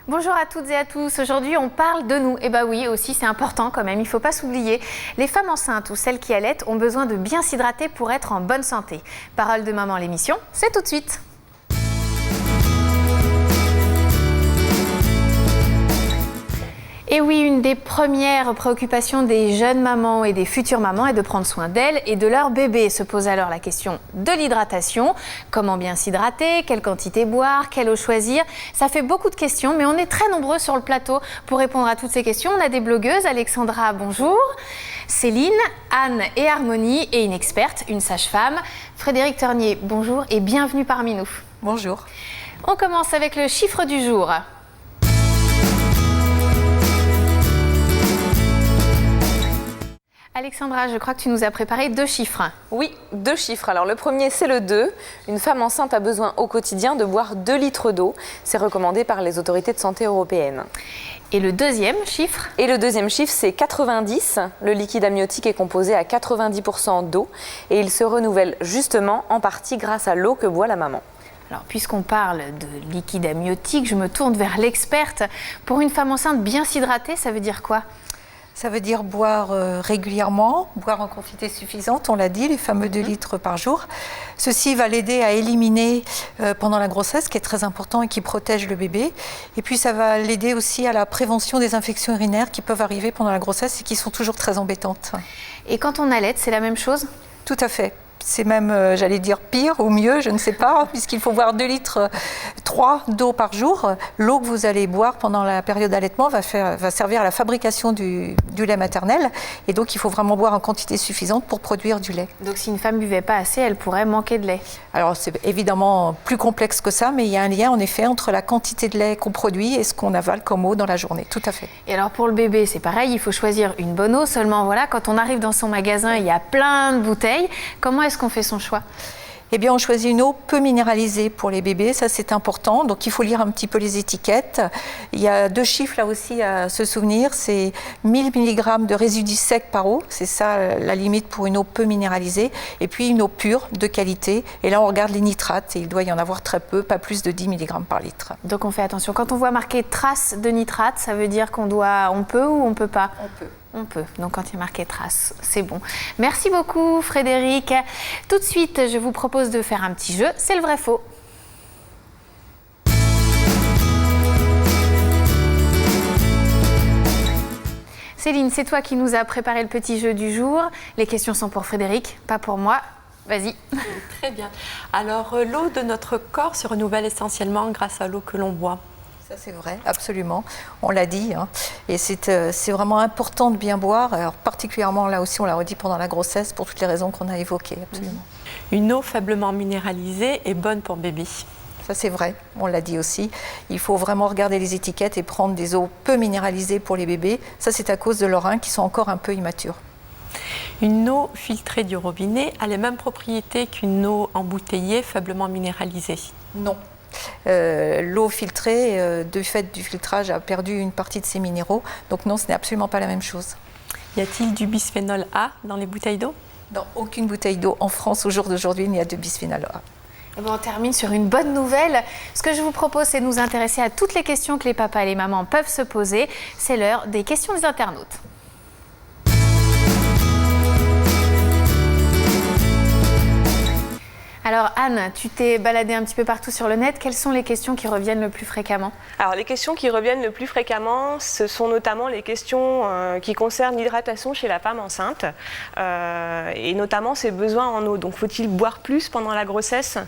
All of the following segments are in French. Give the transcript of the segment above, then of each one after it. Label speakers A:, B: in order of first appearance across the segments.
A: Bonjour à toutes et à tous. Aujourd'hui, on parle de nous. Et bah oui, aussi, c'est important quand même. Il ne faut pas s'oublier. Les femmes enceintes ou celles qui allaitent ont besoin de bien s'hydrater pour être en bonne santé. Parole de maman, l'émission, c'est tout de suite. Et oui, une des premières préoccupations des jeunes mamans et des futures mamans est de prendre soin d'elles et de leur bébé. Se pose alors la question de l'hydratation. Comment bien s'hydrater? Quelle quantité boire? Quelle eau choisir? Ça fait beaucoup de questions, mais on est très nombreux sur le plateau pour répondre à toutes ces questions. On a des blogueuses. Alexandra, bonjour. Céline, Anne et Harmonie et une experte, une sage-femme. Frédéric Ternier, bonjour et bienvenue parmi nous.
B: Bonjour.
A: On commence avec le chiffre du jour. Alexandra, je crois que tu nous as préparé 2 chiffres.
C: Oui, 2 chiffres. Alors le premier, c'est le 2. Une femme enceinte a besoin au quotidien de boire 2 litres d'eau. C'est recommandé par les autorités de santé européennes.
A: Et le deuxième chiffre?
C: Et le deuxième chiffre, c'est 90. Le liquide amniotique est composé à 90% d'eau et il se renouvelle justement en partie grâce à l'eau que boit la maman.
A: Alors, puisqu'on parle de liquide amniotique, je me tourne vers l'experte. Pour une femme enceinte, bien s'hydrater, ça veut dire quoi?
B: Ça veut dire boire régulièrement, boire en quantité suffisante, on l'a dit, les fameux 2 litres par jour. Ceci va l'aider à éliminer pendant la grossesse, ce qui est très important et qui protège le bébé. Et puis ça va l'aider aussi à la prévention des infections urinaires qui peuvent arriver pendant la grossesse et qui sont toujours très embêtantes.
A: Et quand on allaite, c'est la même chose?
B: Tout à fait. C'est même, j'allais dire, pire ou mieux, je ne sais pas, puisqu'il faut boire 2 litres 3 d'eau par jour. L'eau que vous allez boire pendant la période d'allaitement va servir à la fabrication du lait maternel. Et donc, il faut vraiment boire en quantité suffisante pour produire du lait.
A: Donc, si une femme ne buvait pas assez, elle pourrait manquer de lait?
B: Alors, c'est évidemment plus complexe que ça, mais il y a un lien, en effet, entre la quantité de lait qu'on produit et ce qu'on avale comme eau dans la journée. Tout à fait.
A: Et alors, pour le bébé, c'est pareil, il faut choisir une bonne eau. Seulement, voilà, quand on arrive dans son magasin, il y a plein de bouteilles. Comment est-ce qu'on fait son choix?
B: Eh bien, on choisit une eau peu minéralisée pour les bébés, ça c'est important. Donc, il faut lire un petit peu les étiquettes. Il y a 2 chiffres là aussi à se souvenir, c'est 1000 mg de résidus secs par eau. C'est ça la limite pour une eau peu minéralisée. Et puis une eau pure, de qualité. Et là, on regarde les nitrates et il doit y en avoir très peu, pas plus de 10 mg par litre.
A: Donc, on fait attention. Quand on voit marqué trace de nitrate, ça veut dire on peut ou on peut pas?
B: On peut.
A: On peut. Donc, quand il y a marqué trace, c'est bon. Merci beaucoup, Frédéric. Tout de suite, je vous propose de faire un petit jeu. C'est le vrai-faux. Céline, c'est toi qui nous as préparé le petit jeu du jour. Les questions sont pour Frédéric, pas pour moi. Vas-y.
D: Très bien. Alors, l'eau de notre corps se renouvelle essentiellement grâce à l'eau que l'on boit.
B: Ça c'est vrai, absolument, on l'a dit, hein. Et c'est vraiment important de bien boire, alors particulièrement là aussi on l'a redit pendant la grossesse pour toutes les raisons qu'on a évoquées, absolument.
D: Une eau faiblement minéralisée est bonne pour bébé.
B: Ça c'est vrai, on l'a dit aussi, il faut vraiment regarder les étiquettes et prendre des eaux peu minéralisées pour les bébés, ça c'est à cause de leurs reins qui sont encore un peu immatures.
D: Une eau filtrée du robinet a les mêmes propriétés qu'une eau embouteillée faiblement minéralisée.
B: Non. L'eau filtrée, du fait du filtrage, a perdu une partie de ses minéraux. Donc non, ce n'est absolument pas la même chose.
D: Y a-t-il du bisphénol A dans les bouteilles d'eau?
B: Dans aucune bouteille d'eau en France au jour d'aujourd'hui, il n'y a de bisphénol A.
A: Et bon, on termine sur une bonne nouvelle. Ce que je vous propose, c'est de nous intéresser à toutes les questions que les papas et les mamans peuvent se poser. C'est l'heure des questions des internautes. Alors Anne, tu t'es baladée un petit peu partout sur le net. Quelles sont les questions qui reviennent le plus fréquemment?
E: Alors les questions qui reviennent le plus fréquemment, ce sont notamment les questions qui concernent l'hydratation chez la femme enceinte et notamment ses besoins en eau. Donc faut-il boire plus pendant la grossesse?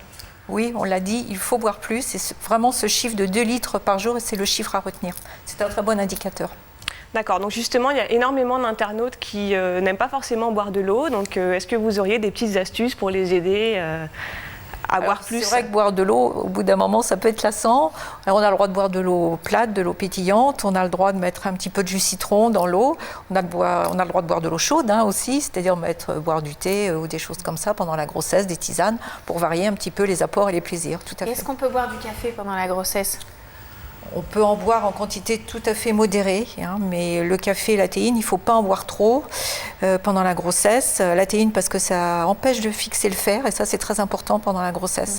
B: Oui, on l'a dit, il faut boire plus. C'est vraiment ce chiffre de 2 litres par jour et c'est le chiffre à retenir. C'est un très bon indicateur.
E: D'accord, donc justement, il y a énormément d'internautes qui n'aiment pas forcément boire de l'eau. Donc, est-ce que vous auriez des petites astuces pour les aider à boire plus?
B: C'est vrai que boire de l'eau, au bout d'un moment, ça peut être lassant. Alors, on a le droit de boire de l'eau plate, de l'eau pétillante. On a le droit de mettre un petit peu de jus citron dans l'eau. On a le droit de boire de l'eau chaude aussi, c'est-à-dire boire du thé ou des choses comme ça pendant la grossesse, des tisanes, pour varier un petit peu les apports et les plaisirs. Tout à fait.
A: Est-ce qu'on peut boire du café pendant la grossesse?
B: On peut en boire en quantité tout à fait modérée, mais le café et la théine, il ne faut pas en boire trop pendant la grossesse. La théine parce que ça empêche de fixer le fer et ça c'est très important pendant la grossesse.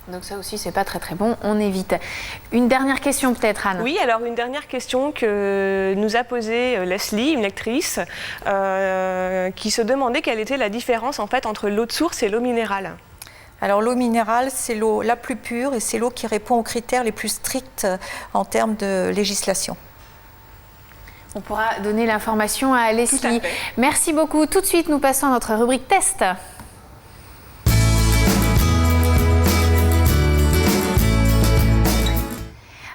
A: Donc ça aussi, c'est pas très très bon, on évite. Une dernière question peut-être, Anne.
E: Oui, alors une dernière question que nous a posée Leslie, une lectrice, qui se demandait quelle était la différence en fait entre l'eau de source et l'eau minérale.
B: Alors l'eau minérale, c'est l'eau la plus pure et c'est l'eau qui répond aux critères les plus stricts en termes de législation.
A: On pourra donner l'information à Leslie.
E: Tout à fait.
A: Merci beaucoup. Tout de suite, nous passons à notre rubrique test.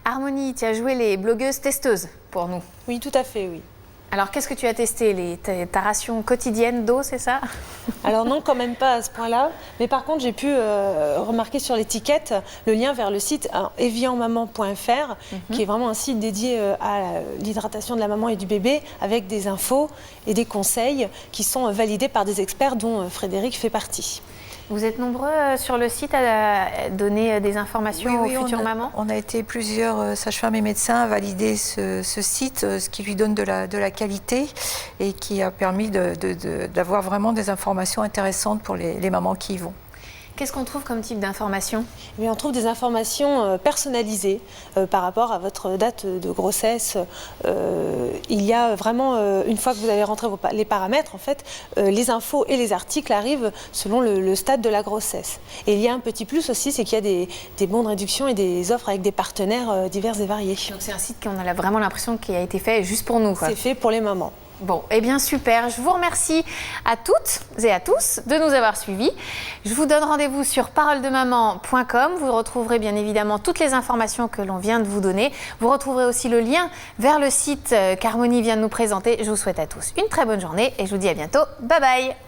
A: Harmonie, tu as joué les blogueuses testeuses pour nous.
F: Oui, tout à fait, oui.
A: Alors, qu'est-ce que tu as testé? Ta ration quotidienne d'eau, c'est ça?
F: Alors non, quand même pas à ce point-là. Mais par contre, j'ai pu remarquer sur l'étiquette le lien vers le site evianmaman.fr, qui est vraiment un site dédié à l'hydratation de la maman et du bébé, avec des infos et des conseils qui sont validés par des experts dont Frédéric fait partie.
A: Vous êtes nombreux sur le site à donner des informations aux futures mamans?
B: On a été plusieurs sages-femmes et médecins à valider ce site, ce qui lui donne de la qualité et qui a permis d'avoir vraiment des informations intéressantes pour les mamans qui y vont.
A: Qu'est-ce qu'on trouve comme type d'informations?
F: Eh bien, on trouve des informations personnalisées par rapport à votre date de grossesse. Il y a vraiment, une fois que vous avez rentré les paramètres, en fait, les infos et les articles arrivent selon le stade de la grossesse. Et il y a un petit plus aussi, c'est qu'il y a des bons de réduction et des offres avec des partenaires divers et variés.
A: Donc c'est un site qu'on a vraiment l'impression qu'il a été fait juste pour nous, quoi.
F: C'est fait pour les mamans.
A: Bon, eh bien super, je vous remercie à toutes et à tous de nous avoir suivis. Je vous donne rendez-vous sur paroledemaman.com. Vous retrouverez bien évidemment toutes les informations que l'on vient de vous donner. Vous retrouverez aussi le lien vers le site qu'Harmonie vient de nous présenter. Je vous souhaite à tous une très bonne journée et je vous dis à bientôt. Bye bye!